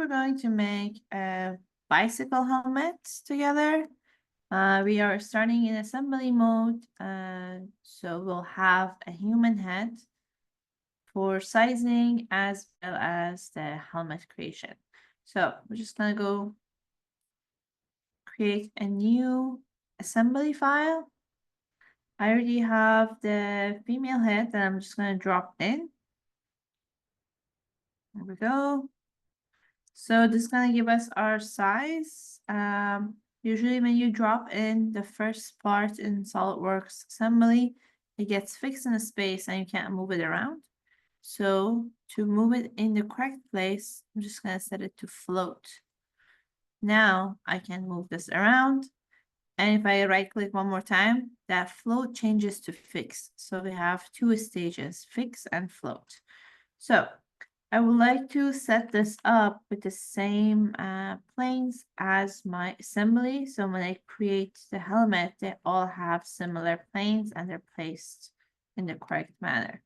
we're going to make a bicycle helmet together. We are starting in assembly mode, so we'll have a human head for sizing as well as the helmet creation. So we're just gonna go create a new assembly file. I already have the female head that I'm just gonna drop in. There we go. So this is gonna give us our size. Usually when you drop in the first part in Solidworks assembly, it gets fixed in a space and you can't move it around. So to move it in the correct place, I'm just gonna set it to float. Now I can move this around. And if I right click one more time, that float changes to fix. So we have two stages, fix and float. So I would like to set this up with the same planes as my assembly. So when I create the helmet, they all have similar planes and they're placed in the correct manner.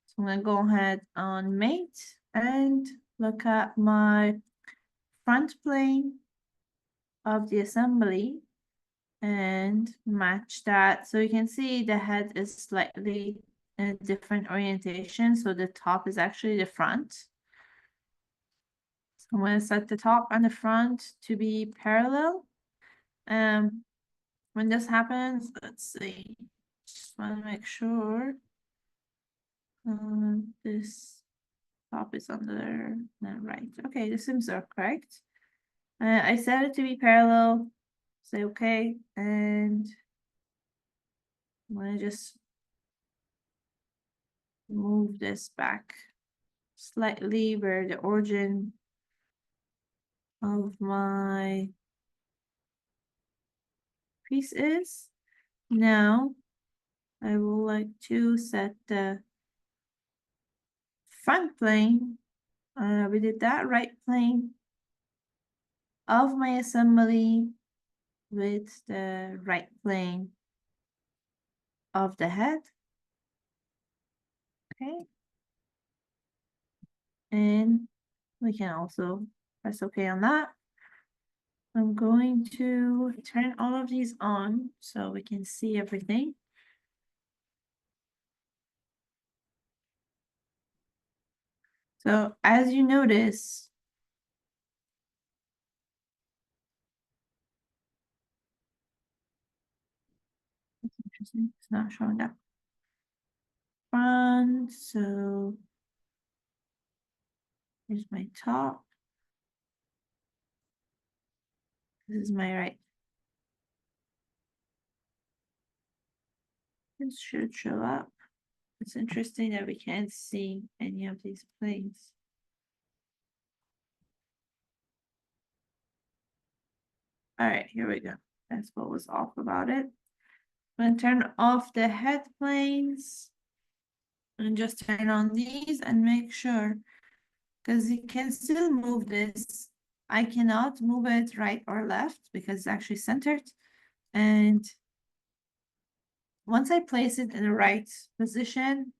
So I'm going to go ahead on mate and look at my front plane of the assembly and match that. So you can see the head is slightly in a different orientation. So the top is actually the front. So I'm going to set the top and the front to be parallel. When this happens, let's see, just want to make sure this top is on the right. Okay, this seems correct. I set it to be parallel. Say okay, and I'm going to just move this back slightly where the origin of my piece is. Now I would like to set the front plane. We did that right plane of my assembly with the right plane of the head. Okay. And we can also press OK on that. I'm going to turn all of these on so we can see everything. So as you notice, it's interesting, it's not showing up front. So here's my top. This is my right. This should show up. It's interesting that we can't see any of these planes. All right, here we go. That's what was off about it. I'm going to turn off the head planes and just turn on these and make sure, because you can still move this. I cannot move it right or left because it's actually centered. And once I place it in the right position,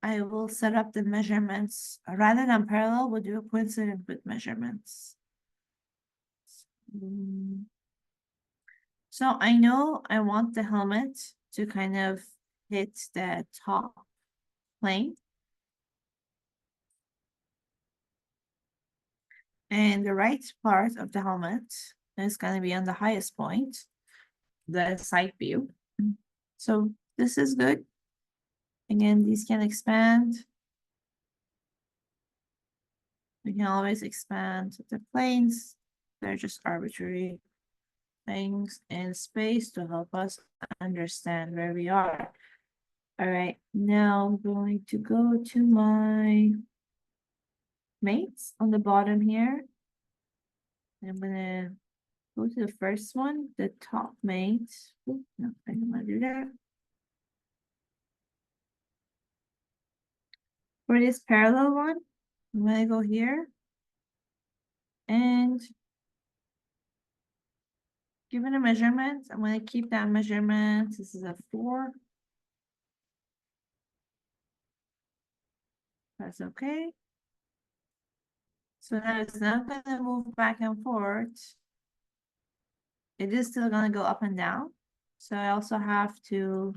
I will set up the measurements. Rather than parallel, we'll do a coincident with measurements. So I know I want the helmet to kind of hit the top plane. And the right part of the helmet is going to be on the highest point, the side view. So this is good. Again, these can expand. We can always expand the planes. They're just arbitrary things in space to help us understand where we are. All right, now I'm going to go to my mates on the bottom here. I'm gonna go to the first one, the top mate. Oops, no, I don't want to do that. For this parallel one, I'm gonna go here and give it a measurement. I'm gonna keep that measurement. This is a 4. That's okay. So now it's not gonna move back and forth. It is still gonna go up and down. So I also have to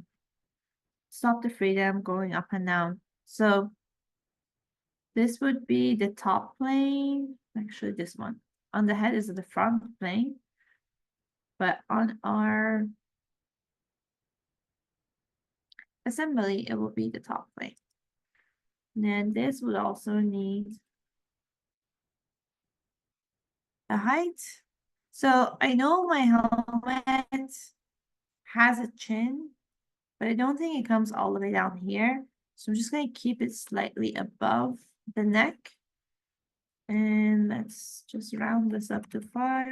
stop the freedom going up and down. So this would be the top plane. Actually, this one. On the head is the front plane. But on our assembly, it will be the top plane. And then this would also need a height. So I know my helmet has a chin, but I don't think it comes all the way down here. So I'm just going to keep it slightly above the neck. And let's just round this up to 5.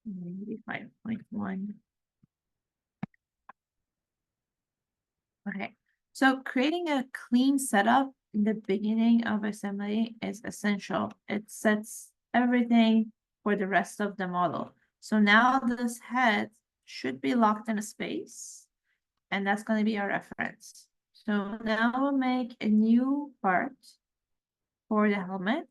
Maybe 5.1. Okay, so creating a clean setup in the beginning of assembly is essential. It sets everything for the rest of the model. So now this head should be locked in a space, and that's going to be our reference. So now we'll make a new part for the helmet.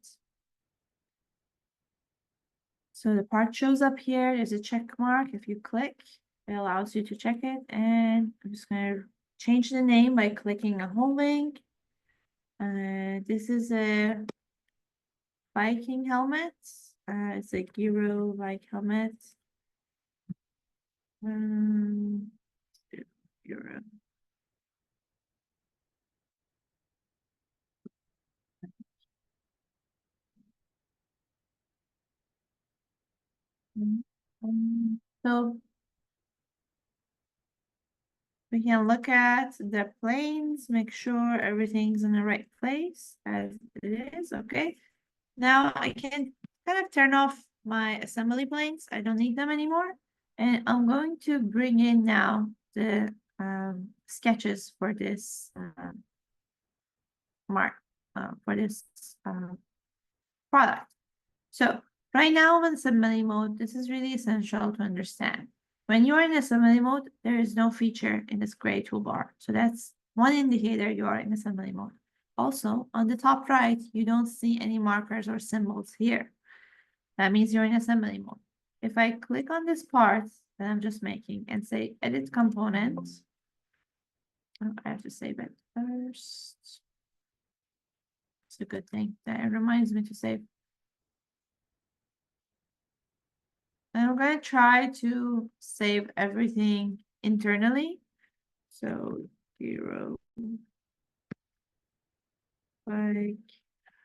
So the part shows up here. There's a check mark. If you click, it allows you to check it. And I'm just going to change the name by clicking a home link. This is a Viking helmet. It's a Giro Viking helmet. Giro. So we can look at the planes, make sure everything's in the right place as it is. Okay. Now I can kind of turn off my assembly planes. I don't need them anymore. And I'm going to bring in now the sketches for this for this product. So right now I'm in assembly mode. This is really essential to understand. When you are in assembly mode, there is no feature in this gray toolbar. So that's one indicator you are in assembly mode. Also, on the top right, you don't see any markers or symbols here. That means you're in assembly mode. If I click on this part that I'm just making and say edit components, I have to save it first. It's a good thing that it reminds me to save. And I'm going to try to save everything internally. So 0, like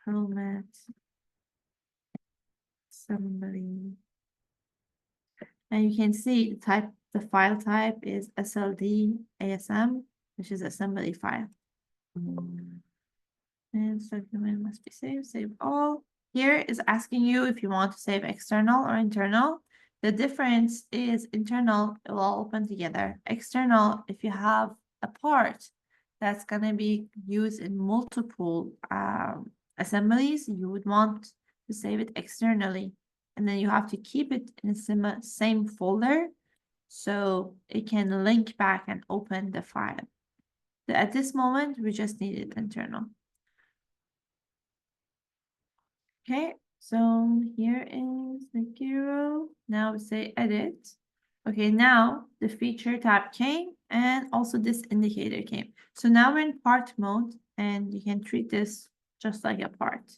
helmet, assembly. And you can see the file type is SLD ASM, which is assembly file. And so document must be saved, save all. Here is asking you if you want to save external or internal. The difference is internal, it will all open together. External, if you have a part that's going to be used in multiple assemblies, you would want to save it externally. And then you have to keep it in the same folder so it can link back and open the file. At this moment, we just need it internal. Okay, so here is the Giro. Now we say edit. Okay, now the feature tab came and also this indicator came. So now we're in part mode and you can treat this just like a part.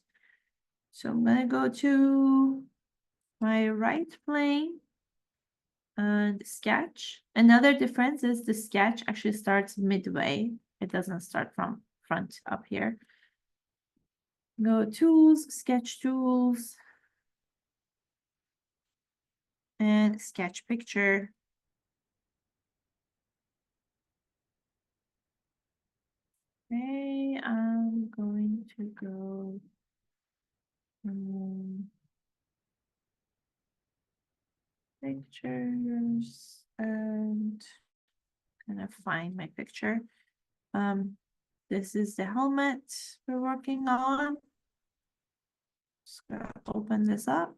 So I'm gonna go to my right plane and sketch. Another difference is the sketch actually starts midway. It doesn't start from front up here. Go tools, sketch tools, and sketch picture. Okay, I'm going to go pictures and kind of find my picture. This is the helmet we're working on. Just gonna open this up.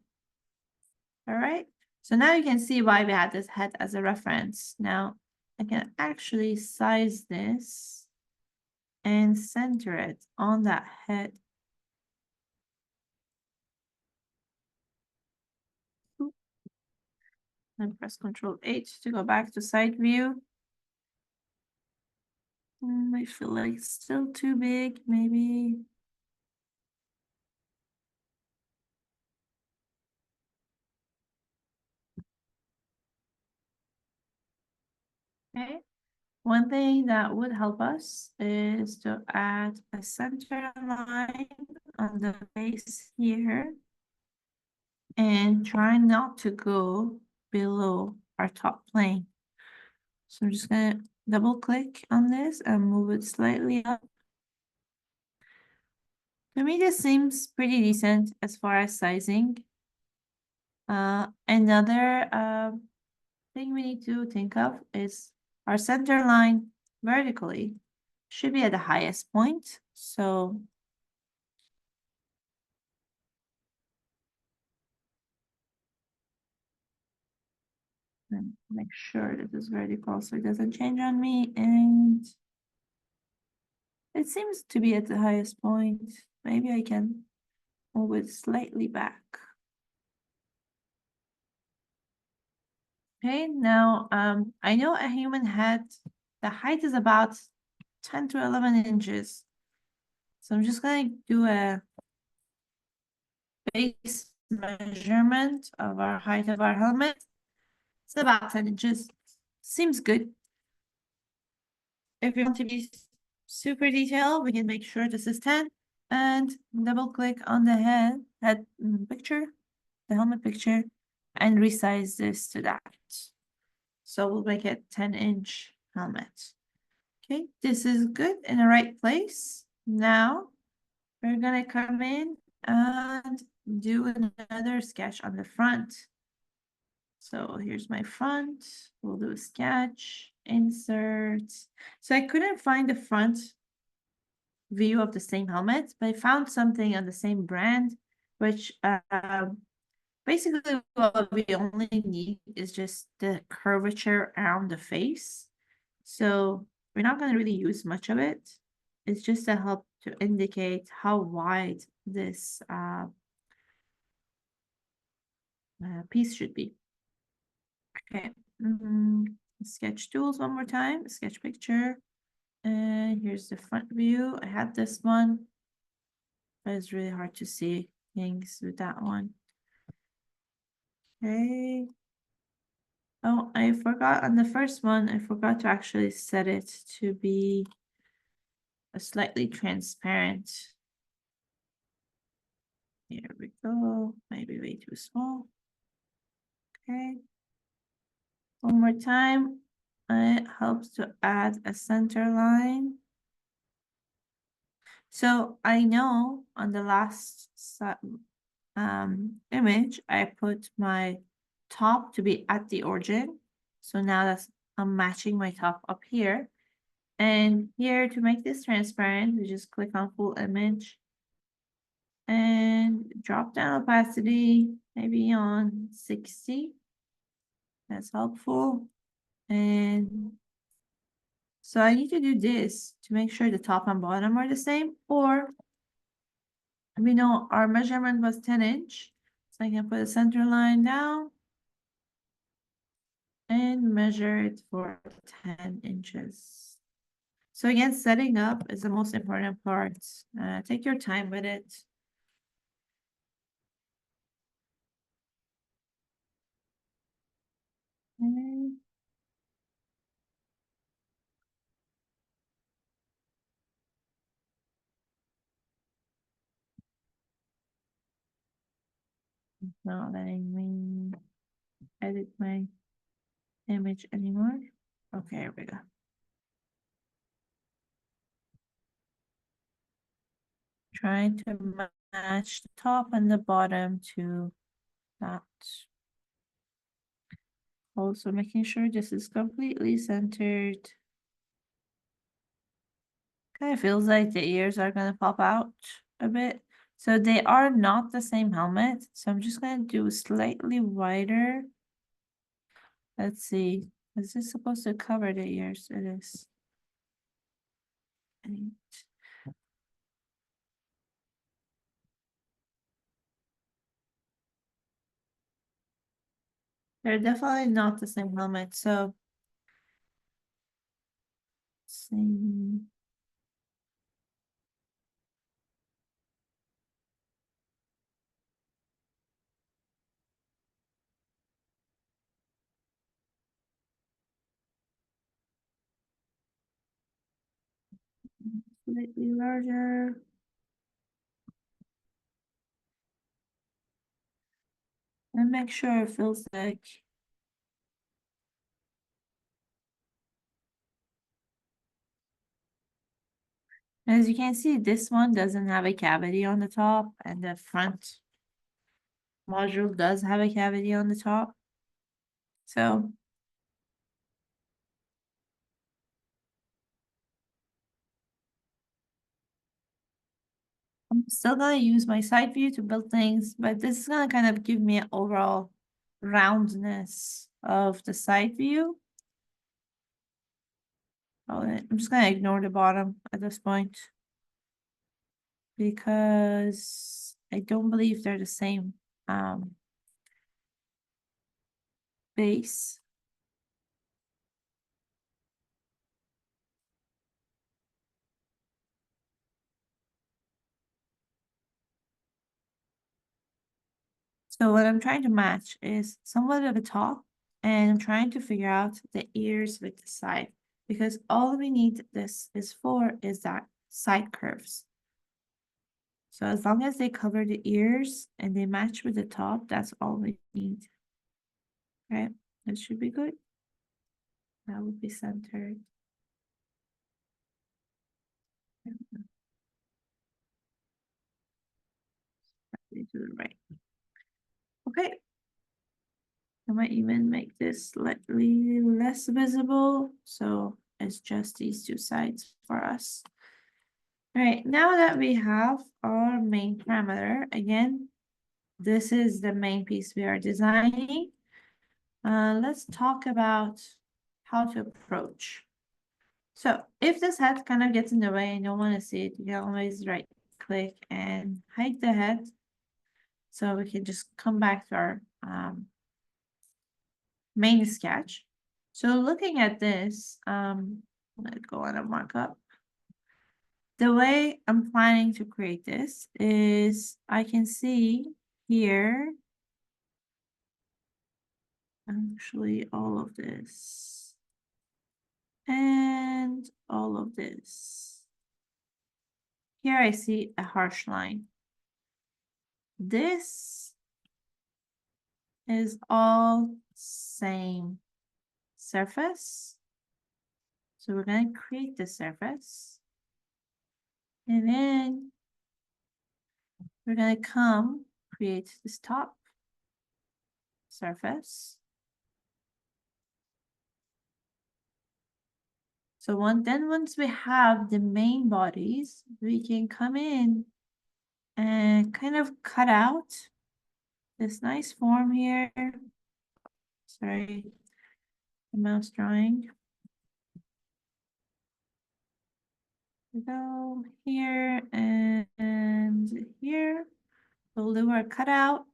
All right. So now you can see why we had this head as a reference. Now I can actually size this and center it on that head. And press Ctrl H to go back to side view. I feel like it's still too big, maybe. Okay. One thing that would help us is to add a center line on the face here and try not to go below our top plane. So I'm just gonna double click on this and move it slightly up. To me, this seems pretty decent as far as sizing. Another thing we need to think of is our center line vertically should be at the highest point. So make sure that it's vertical so it doesn't change on me. And it seems to be at the highest point. Maybe I can move it slightly back. Okay, now I know a human head, the height is about 10 to 11 inches. So I'm just gonna do a base measurement of our height of our helmet. It's about 10 inches. Seems good. If you want to be super detailed, we can make sure this is 10 and double click on the head picture, the helmet picture, and resize this to that. So we'll make it 10-inch helmet. Okay, this is good in the right place. Now we're gonna come in and do another sketch on the front. So here's my front. We'll do a sketch, insert. So I couldn't find the front view of the same helmet, but I found something on the same brand, which basically what we only need is just the curvature around the face. So we're not going to really use much of it. It's just to help to indicate how wide this piece should be. Okay. Sketch tools one more time. Sketch picture. And here's the front view. I had this one, but it's really hard to see things with that one. Okay. Oh, I forgot on the first one, I forgot to actually set it to be a slightly transparent. Here we go. Maybe way too small. Okay. One more time. It helps to add a center line. So I know on the last image, I put my top to be at the origin. So now that's I'm matching my top up here. And here to make this transparent, we just click on full image and drop down opacity, maybe on 60. That's helpful. And so I need to do this to make sure the top and bottom are the same, or we know our measurement was 10-inch. So I can put a center line down and measure it for 10 inches. So again, setting up is the most important part. Take your time with it. Okay. Not letting me edit my image anymore. Okay, here we go. Trying to match the top and the bottom to that. Also making sure this is completely centered. Kind of feels like the ears are gonna pop out a bit. So they are not the same helmet. So I'm just gonna do slightly wider. Let's see. Is this supposed to cover the ears? It is. And they're definitely not the same helmet, so same. Slightly larger. And make sure it feels like as you can see, this one doesn't have a cavity on the top, and the front module does have a cavity on the top. So I'm still gonna use my side view to build things, but this is gonna kind of give me an overall roundness of the side view. I'm just gonna ignore the bottom at this point because I don't believe they're the same base. So what I'm trying to match is somewhat of the top, and I'm trying to figure out the ears with the side, because all we need this is for is that side curves. So as long as they cover the ears and they match with the top, that's all we need. Right? That should be good. That would be centered. To the right. Okay. I might even make this slightly less visible. So it's just these two sides for us. All right, now that we have our main parameter, again, this is the main piece we are designing. Let's talk about how to approach. So if this head kind of gets in the way and you don't want to see it, you can always right click and hide the head. So we can just come back to our main sketch. So looking at this, let's go on a markup. The way I'm planning to create this is I can see here, actually all of this and all of this. Here I see a harsh line. This is all same surface. So we're going to create the surface. And then we're going to come create this top surface. So once we have the main bodies, we can come in and kind of cut out this nice form here. Sorry, the mouse drawing. We go here and here. We'll do our cutout.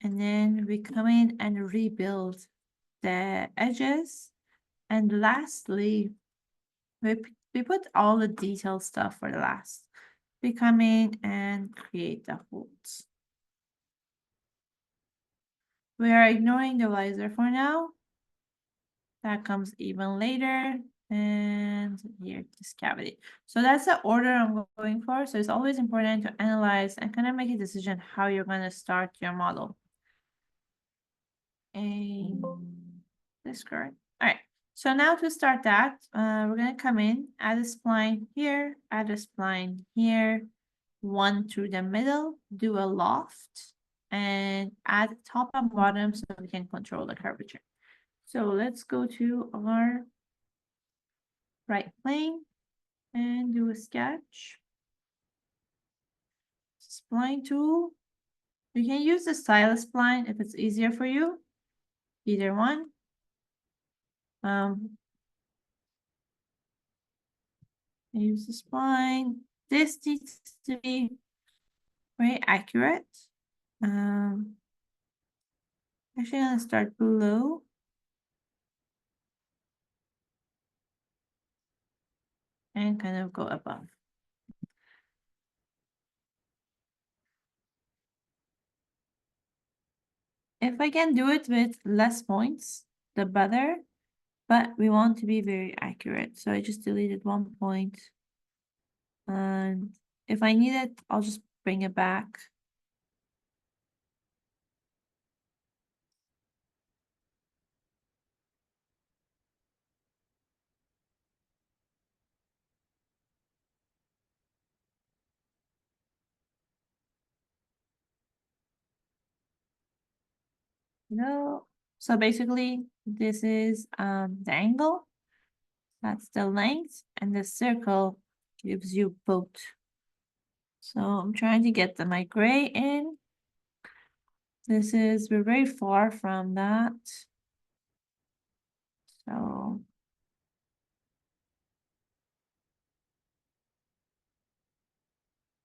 And then we come in and rebuild the edges. And lastly, we put all the detailed stuff for the last. We come in and create the holes. We are ignoring the visor for now. That comes even later. And here, this cavity. So that's the order I'm going for. So it's always important to analyze and kind of make a decision how you're going to start your model. And this correct. All right. So now to start that, we're going to come in, add a spline here, add a spline here, one through the middle, do a loft, and add top and bottom so we can control the curvature. So let's go to our right plane and do a sketch. Spline tool. You can use the stylus spline if it's easier for you. Either one. I use the spline. This needs to be very accurate. Actually, I'm gonna start below. And kind of go above. If I can do it with less points, the better, but we want to be very accurate. So I just deleted 1 point. And if I need it, I'll just bring it back. No. So basically, this is the angle. That's the length, and the circle gives you both. So I'm trying to get my gray in. We're very far from that. So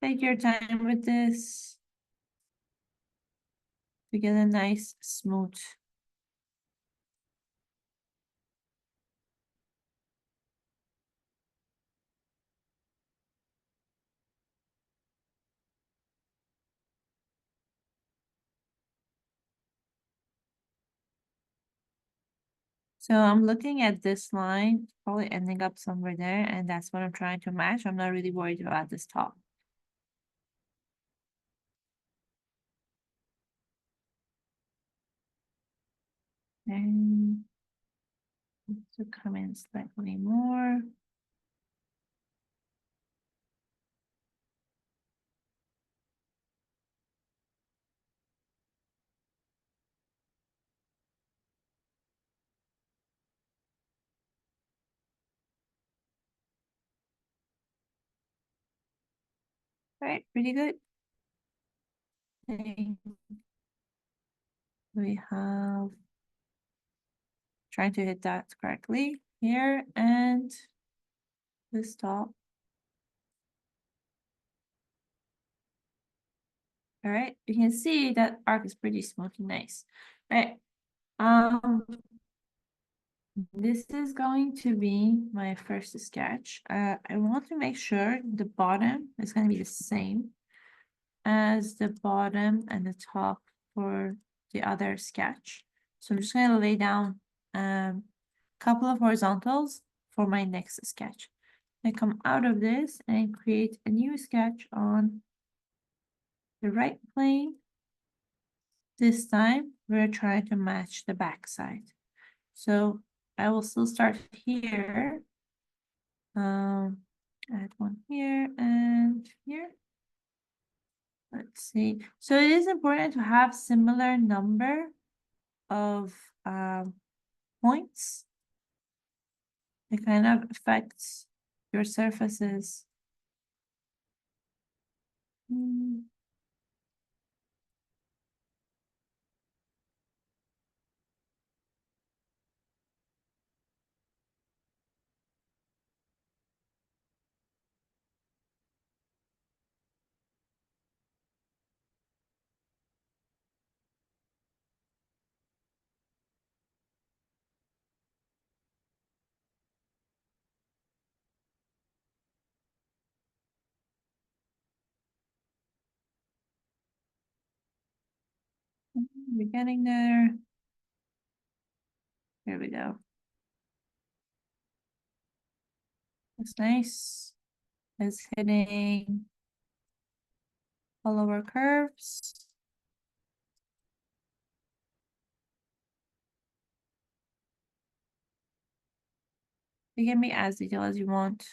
take your time with this to get a nice smooth. So I'm looking at this line, probably ending up somewhere there, and that's what I'm trying to match. I'm not really worried about this top. And to come in slightly more. Right, pretty good. Okay. We have trying to hit that correctly here and this top. All right, you can see that arc is pretty smooth and nice. All right. This is going to be my first sketch. I want to make sure the bottom is going to be the same as the bottom and the top for the other sketch. So I'm just going to lay down a couple of horizontals for my next sketch. I come out of this and create a new sketch on the right plane. This time we're trying to match the back side. So I will still start here. Add one here and here. Let's see. So it is important to have similar number of points. It kind of affects your surfaces. We're getting there. Here we go. That's nice. It's hitting all of our curves. You can be as detailed as you want.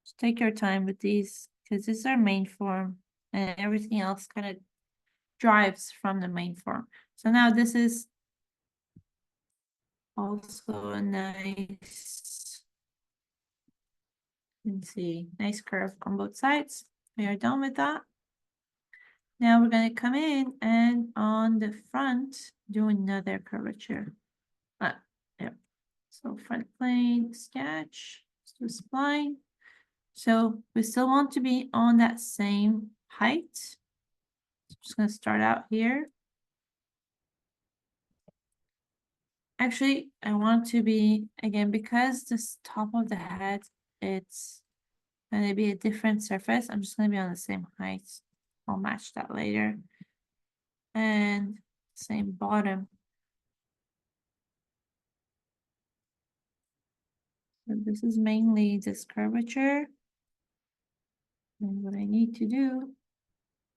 Just take your time with these because this is our main form and everything else kind of drives from the main form. So now this is also a nice, let's see, nice curve on both sides. We are done with that. Now we're going to come in and on the front, do another curvature. Yeah. So front plane sketch, let's do spline. So we still want to be on that same height. So I'm just gonna start out here. Actually, I want to be, again, because this top of the head, it's gonna be a different surface. I'm just gonna be on the same height. I'll match that later. And same bottom. So this is mainly this curvature. And what I need to do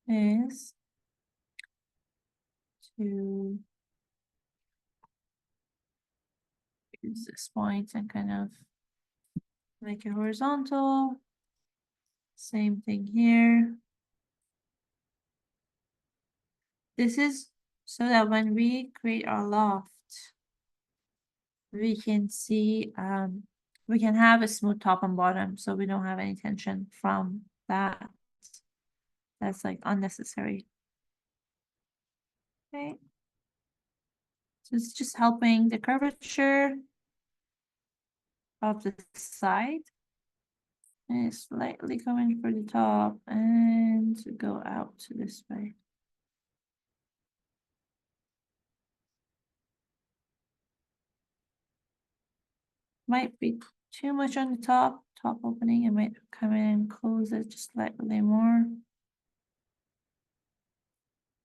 is to use this point and kind of make it horizontal. Same thing here. This is so that when we create our loft, we can see, we can have a smooth top and bottom, so we don't have any tension from that. That's like unnecessary. Okay. So it's just helping the curvature of the side. And slightly coming for the top and go out this way. Might be too much on the top opening. I might come in and close it just slightly more.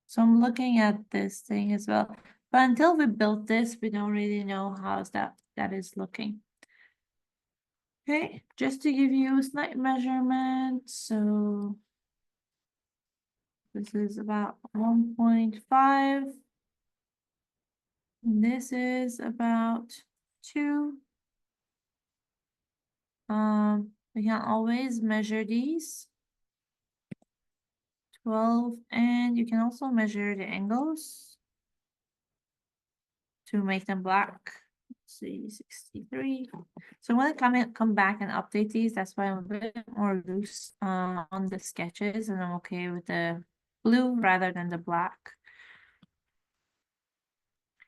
So I'm looking at this thing as well. But until we built this, we don't really know how that is looking. Okay, just to give you a slight measurement. So this is about 1.5. This is about 2. We can always measure these. 12, and you can also measure the angles to make them black. Let's see, 63. So I'm gonna come back and update these. That's why I'm a bit more loose on the sketches, and I'm okay with the blue rather than the black.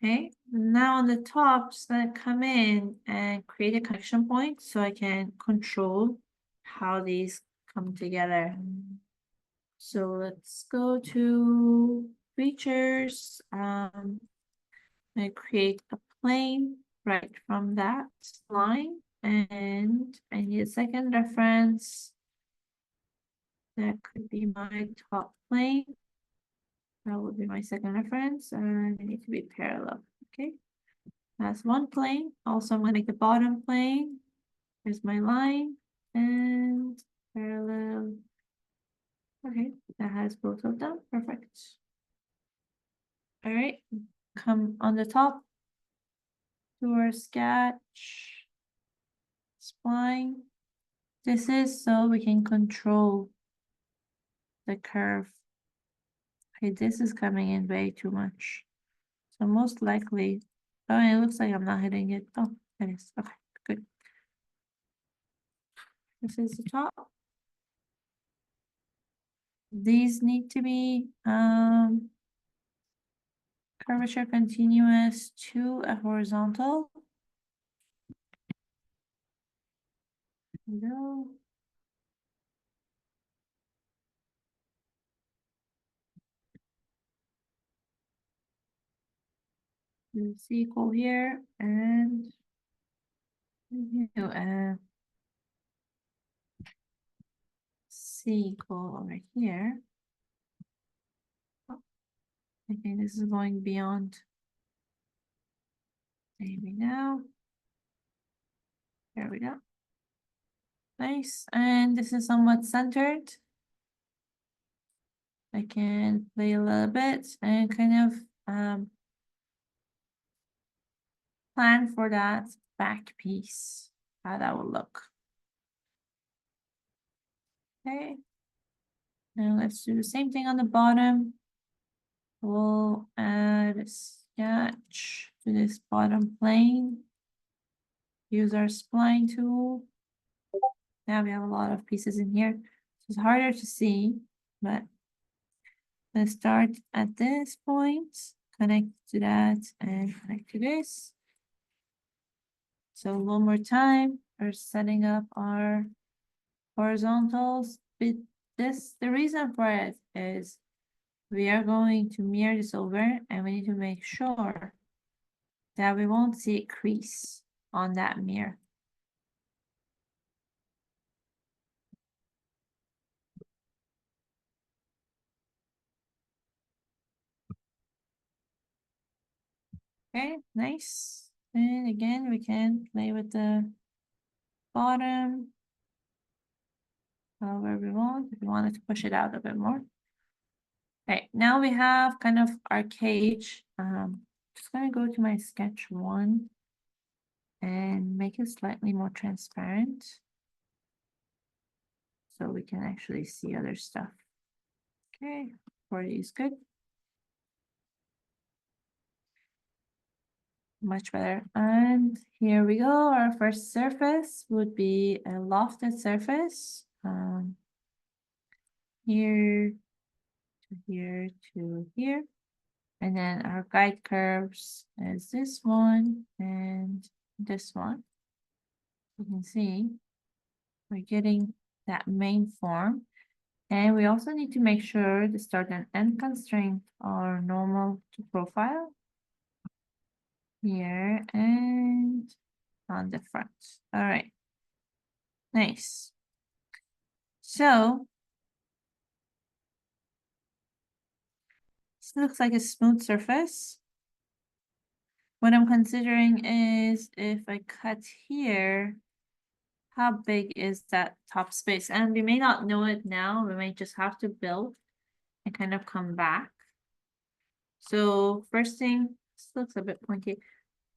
Okay, now on the top, just gonna come in and create a connection point so I can control how these come together. So let's go to features. I create a plane right from that line, and I need a second reference. That could be my top plane. That would be my second reference, and I need to be parallel. Okay, that's one plane. Also, I'm going to make the bottom plane. Here's my line and parallel. Okay, that has both of them. Perfect. All right, come on the top to our sketch, spline. This is so we can control the curve. Okay, this is coming in way too much. So most likely, oh, it looks like I'm not hitting it. Oh, it is. Okay, good. This is the top. These need to be curvature continuous to a horizontal. Hello. It's equal here and C equal over here. Oh, okay, this is going beyond. Maybe now. There we go. Nice. And this is somewhat centered. I can play a little bit and kind of plan for that back piece, how that will look. Okay. Now let's do the same thing on the bottom. We'll add a sketch to this bottom plane. Use our spline tool. Now we have a lot of pieces in here. It's harder to see, but let's start at this point, connect to that, and connect to this. So one more time, we're setting up our horizontals. But the reason for it is we are going to mirror this over and we need to make sure that we won't see a crease on that mirror. Okay, nice. And again, we can play with the bottom however we want, if we wanted to push it out a bit more. Okay, now we have kind of our cage. Just gonna go to my sketch one and make it slightly more transparent so we can actually see other stuff. Okay, 40 is good. Much better. And here we go. Our first surface would be a lofted surface. Here to here to here. And then our guide curves is this one and this one. You can see we're getting that main form. And we also need to make sure the start and end constraint are normal to profile here and on the front. All right, nice. So this looks like a smooth surface. What I'm considering is if I cut here, how big is that top space? And we may not know it now. We may just have to build and kind of come back. So first thing, this looks a bit pointy.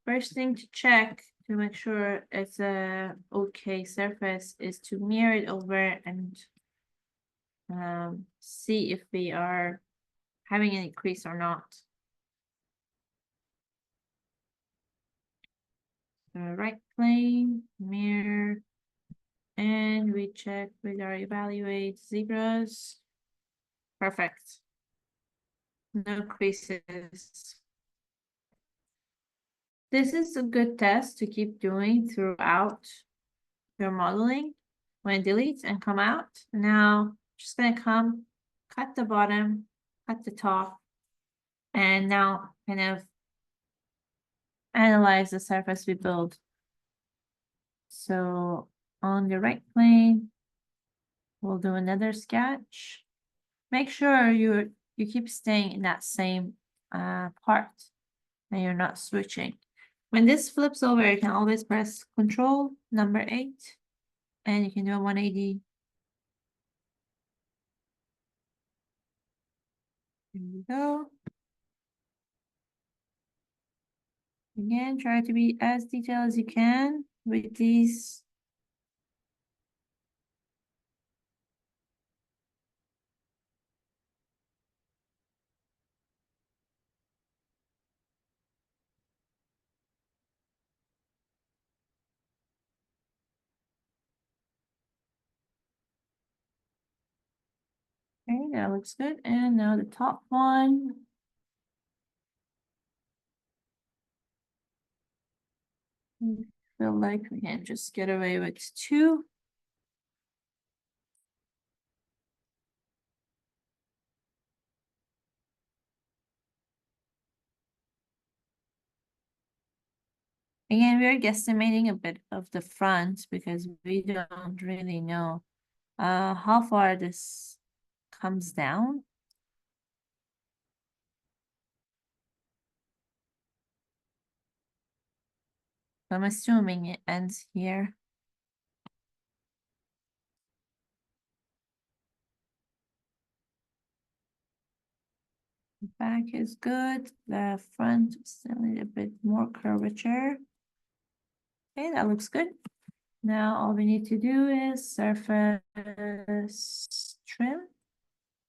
First thing to check to make sure it's a okay surface is to mirror it over and see if we are having any crease or not. The right plane, mirror, and we check with our evaluate zebras. Perfect. No creases. This is a good test to keep doing throughout your modeling. When it deletes and come out, now just gonna come, cut the bottom, cut the top, and now kind of analyze the surface we build. So on the right plane, we'll do another sketch. Make sure you keep staying in that same part and you're not switching. When this flips over, you can always press Control number 8 and you can do a 180. Here we go. Again, try to be as detailed as you can with these. Okay, that looks good. And now the top one. I feel like we can just get away with 2. Again, we're guesstimating a bit of the front because we don't really know how far this comes down. I'm assuming it ends here. The back is good. The front still need a bit more curvature. Okay, that looks good. Now all we need to do is surface trim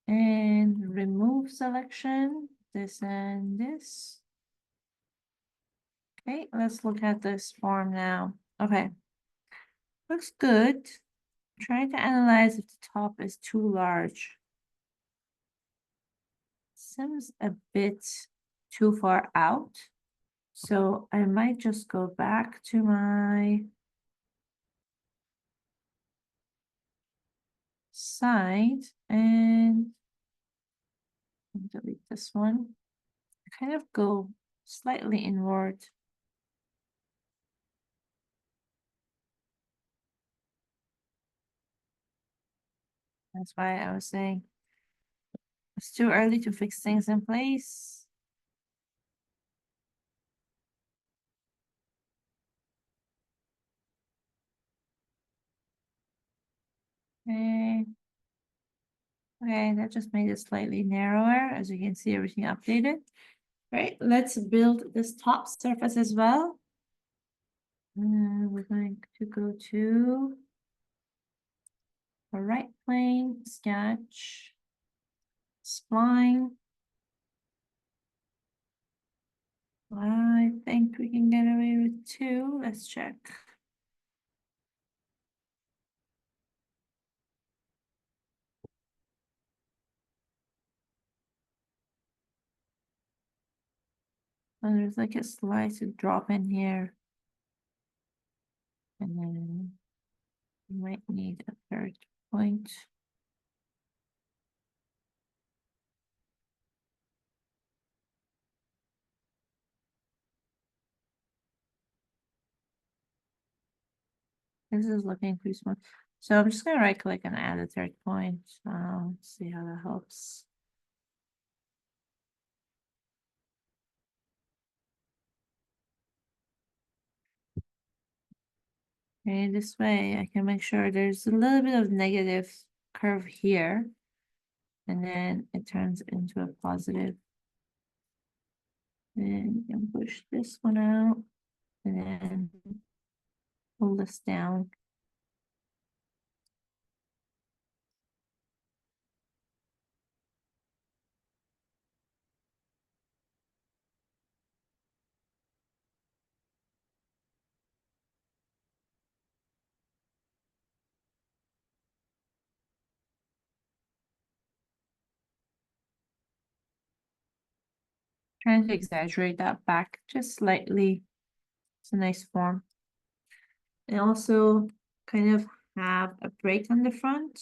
and remove selection, this and this. Okay, let's look at this form now. Okay, looks good. Trying to analyze if the top is too large. Seems a bit too far out. So I might just go back to my side and delete this one. Kind of go slightly inward. That's why I was saying it's too early to fix things in place. Okay. Okay, that just made it slightly narrower. As you can see, everything updated. Right, let's build this top surface as well. We're going to go to the right plane, sketch, spline. I think we can get away with 2. Let's check. And there's like a slight drop in here. And then you might need a third point. This is looking pretty smooth. So I'm just gonna right click and add a third point. Let's see how that helps. Okay, this way I can make sure there's a little bit of negative curve here. And then it turns into a positive. Then you can push this one out and then pull this down. Trying to exaggerate that back just slightly. It's a nice form. And also kind of have a break on the front.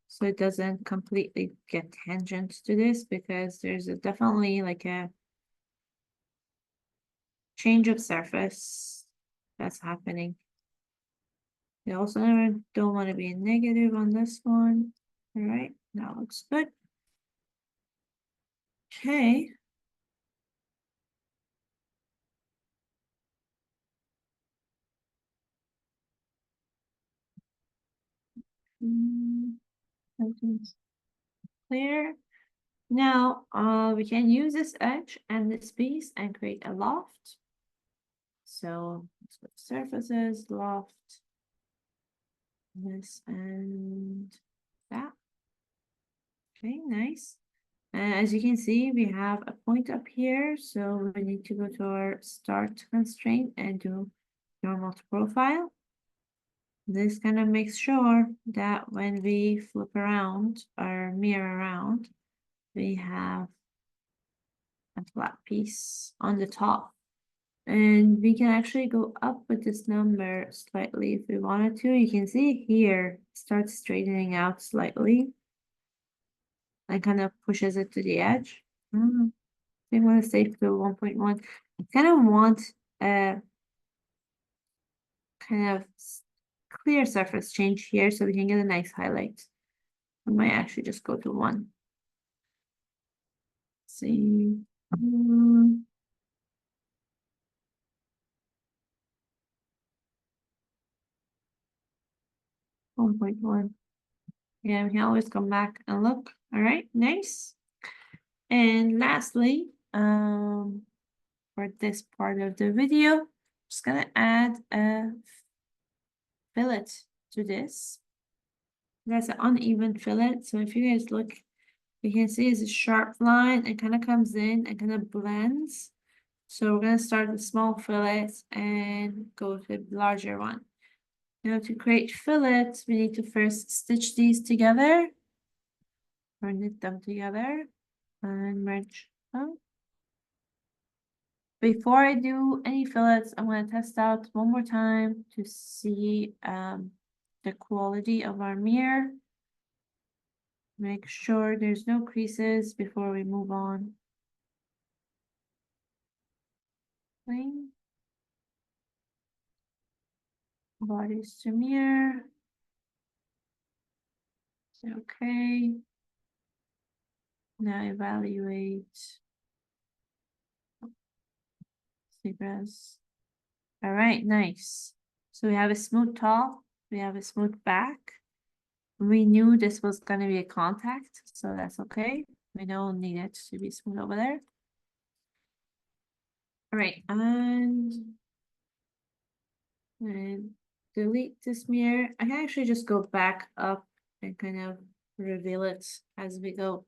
So it doesn't completely get tangent to this because there's definitely like a change of surface that's happening. You also don't want to be negative on this one. All right, that looks good. Okay. Everything's clear. Now, we can use this edge and this piece and create a loft. So let's go to surfaces, loft, this and that. Okay, nice. And as you can see, we have a point up here. So we need to go to our start constraint and do normal to profile. This kind of makes sure that when we flip around or mirror around, we have a flat piece on the top. And we can actually go up with this number slightly if we wanted to. You can see here, it starts straightening out slightly. And kind of pushes it to the edge. I want to stay to 1.1. I kind of want a kind of clear surface change here so we can get a nice highlight. I might actually just go to 1. See. 1.1. Yeah, we can always come back and look. All right, nice. And lastly, for this part of the video, just gonna add a fillet to this. That's an uneven fillet. So if you guys look, you can see it's a sharp line and kind of comes in and kind of blends. So we're gonna start with small fillets and go to the larger one. Now to create fillets, we need to first stitch these together or knit them together and merge them. Before I do any fillets, I'm going to test out one more time to see the quality of our mirror. Make sure there's no creases before we move on. Clean. Bodies to mirror. Okay. Now evaluate. Zebras. All right, nice. So we have a smooth top, we have a smooth back. We knew this was gonna be a contact, so that's okay. We don't need it to be smooth over there. All right, and delete this mirror. I can actually just go back up and kind of reveal it as we go.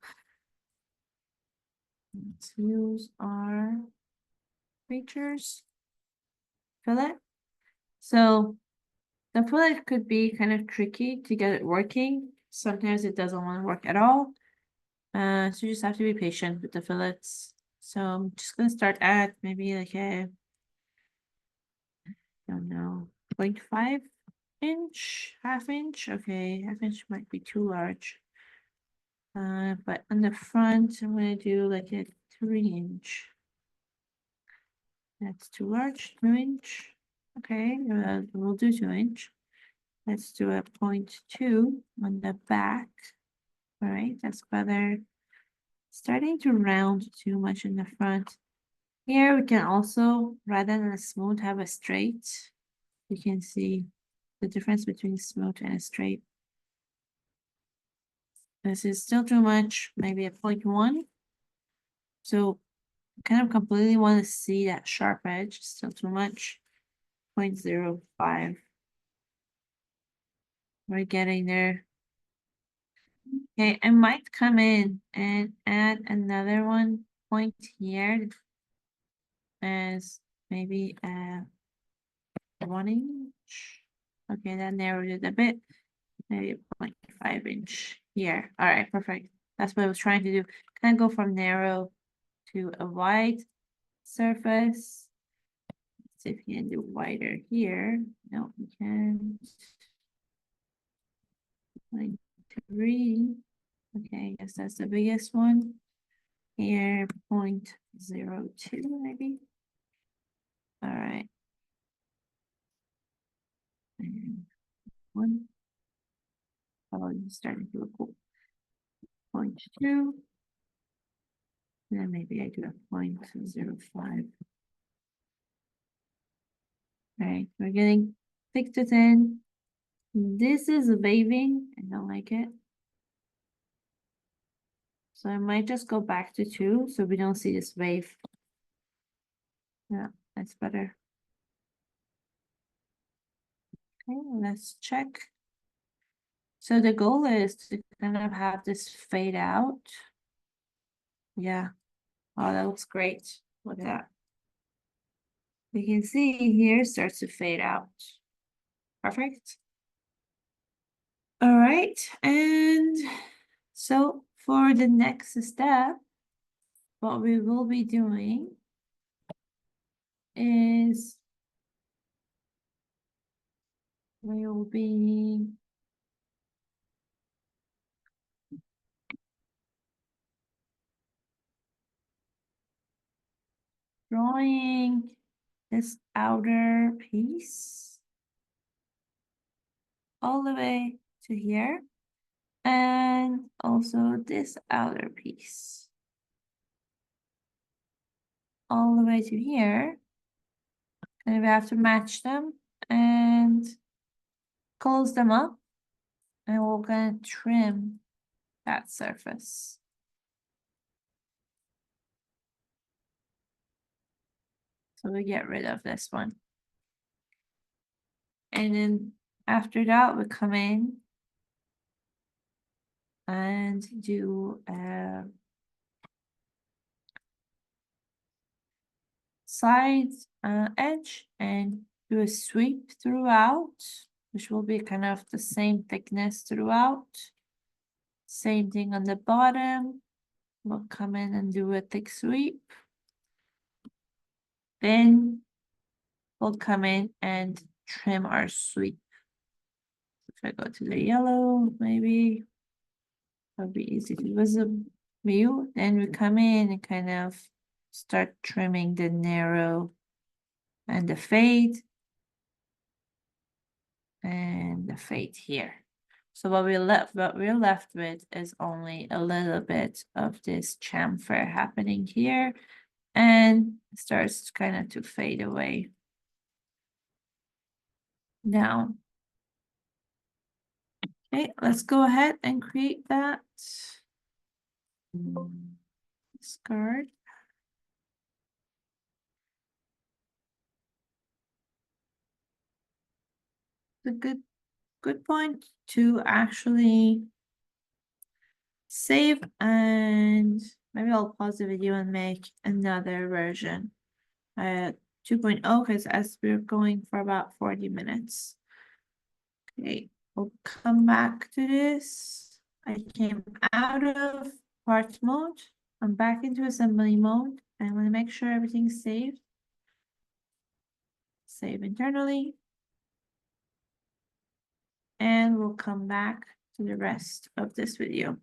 Let's use our features. Fillet. So the fillet could be kind of tricky to get it working. Sometimes it doesn't want to work at all. So you just have to be patient with the fillets. So I'm just gonna start at maybe like a, I don't know, 0.5 inch, half inch. Okay, half inch might be too large. But on the front, I'm gonna do like a 3 inch. That's too large, 2 inch. Okay, we'll do 2 inch. Let's do a 0.2 on the back. All right, that's better. Starting to round too much in the front. Here we can also, rather than a smooth, have a straight. You can see the difference between smooth and a straight. This is still too much, maybe a 0.1. So kind of completely want to see that sharp edge, still too much. 0.05. We're getting there. Okay, I might come in and add another point here as maybe a 1 inch. Okay, that narrowed it a bit. Maybe 0.5 inch here. All right, perfect. That's what I was trying to do. Kind of go from narrow to a wide surface. Let's see if we can do wider here. No, we can't. 0.3. Okay, I guess that's the biggest one. Here, 0.02 maybe. All right. And one. Oh, it's starting to look cool. 0.2. Then maybe I do a 0.05. All right, we're getting 6 to 10. This is waving. I don't like it. So I might just go back to 2 so we don't see this wave. Yeah, that's better. Okay, let's check. So the goal is to kind of have this fade out. Yeah. Oh, that looks great. Look at that. You can see here starts to fade out. Perfect. All right. And so for the next step, what we will be doing is we will be drawing this outer piece all the way to here, and also this outer piece all the way to here. And we have to match them and close them up, and we're gonna trim that surface. So we get rid of this one. And then after that, we come in and do a side edge and do a sweep throughout, which will be kind of the same thickness throughout. Same thing on the bottom. We'll come in and do a thick sweep. Then we'll come in and trim our sweep. If I go to the yellow, maybe. That'll be easy to view. Then we come in and kind of start trimming the narrow and the fade. And the fade here. So what we're left with is only a little bit of this chamfer happening here, and it starts kind of to fade away down. Okay, let's go ahead and create that card. The good point to actually save, and maybe I'll pause the video and make another version. 2.0, because as we're going for about 40 minutes. Okay, we'll come back to this. I came out of parts mode. I'm back into assembly mode. I want to make sure everything's saved. Save internally. And we'll come back to the rest of this video.